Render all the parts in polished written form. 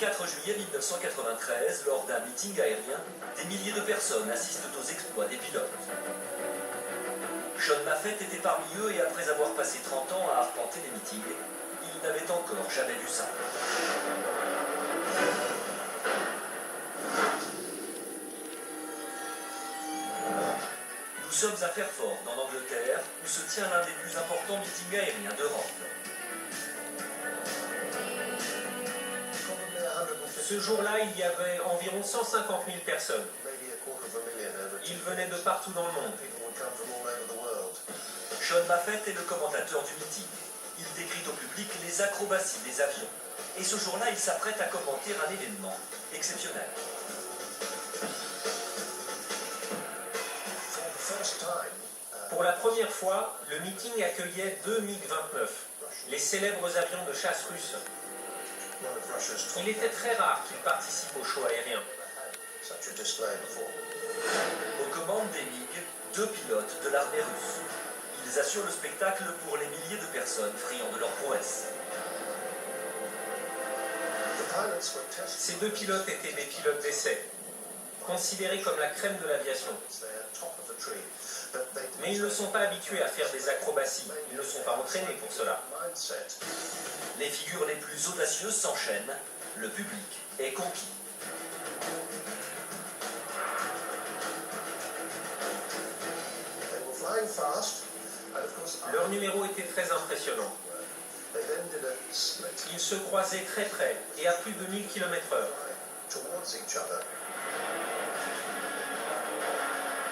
4 juillet 1993, lors d'un meeting aérien, des milliers de personnes assistent aux exploits des pilotes. Sean Maffett était parmi eux et après avoir passé 30 ans à arpenter les meetings, il n'avait encore jamais vu ça. Nous sommes à Fairford, en Angleterre, où se tient l'un des plus importants meetings aériens d'Europe. Ce jour-là, il y avait environ 150 000 personnes. Ils venaient de partout dans le monde. Sean Maffett est le commentateur du meeting. Il décrit au public les acrobaties des avions. Et ce jour-là, il s'apprête à commenter un événement exceptionnel. Pour la première fois, le meeting accueillait deux MiG-29, les célèbres avions de chasse russes. Il était très rare qu'ils participent au show aérien. Aux commandes des MiG, 2 pilotes de l'armée russe. Ils assurent le spectacle pour les milliers de personnes friands de leur prouesse. Ces deux pilotes étaient des pilotes d'essai, considérés comme la crème de l'aviation. Mais ils ne sont pas habitués à faire des acrobaties, ils ne sont pas entraînés pour cela. Les figures les plus audacieuses s'enchaînent, le public est conquis. Leur numéro était très impressionnant. Ils se croisaient très près et à plus de 1000 km/h.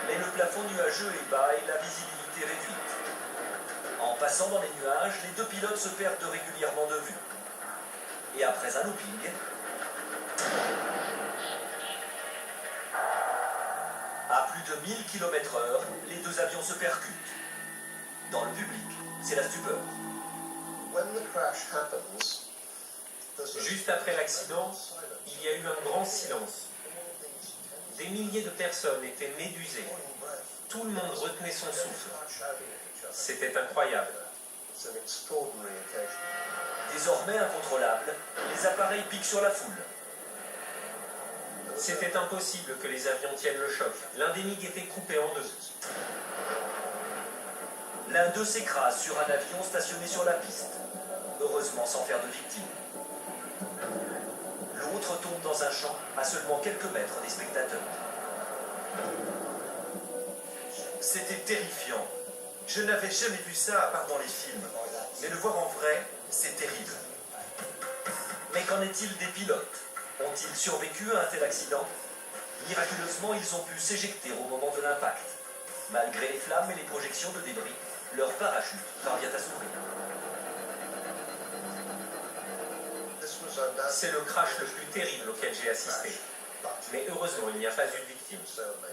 Mais le plafond nuageux est bas et la visibilité réduite. En passant dans les nuages, les 2 pilotes se perdent régulièrement de vue. Et après un looping, à plus de 1000 km/h, les 2 avions se percutent. Dans le public, c'est la stupeur. Juste après l'accident, il y a eu un grand silence. Des milliers de personnes étaient médusées. Tout le monde retenait son souffle. C'était incroyable. Désormais incontrôlables, les appareils piquent sur la foule. C'était impossible que les avions tiennent le choc. L'un des MiG était coupé en deux. L'un d'eux s'écrase sur un avion stationné sur la piste, heureusement sans faire de victimes. L'autre tombe dans un champ à seulement quelques mètres des spectateurs. C'était terrifiant. Je n'avais jamais vu ça à part dans les films. Mais le voir en vrai, c'est terrible. Mais qu'en est-il des pilotes? Ont-ils survécu à un tel accident? Miraculeusement, ils ont pu s'éjecter au moment de l'impact. Malgré les flammes et les projections de débris, leur parachute parvient à s'ouvrir. C'est le crash le plus terrible auquel j'ai assisté. Mais heureusement, il n'y a pas eu de victime.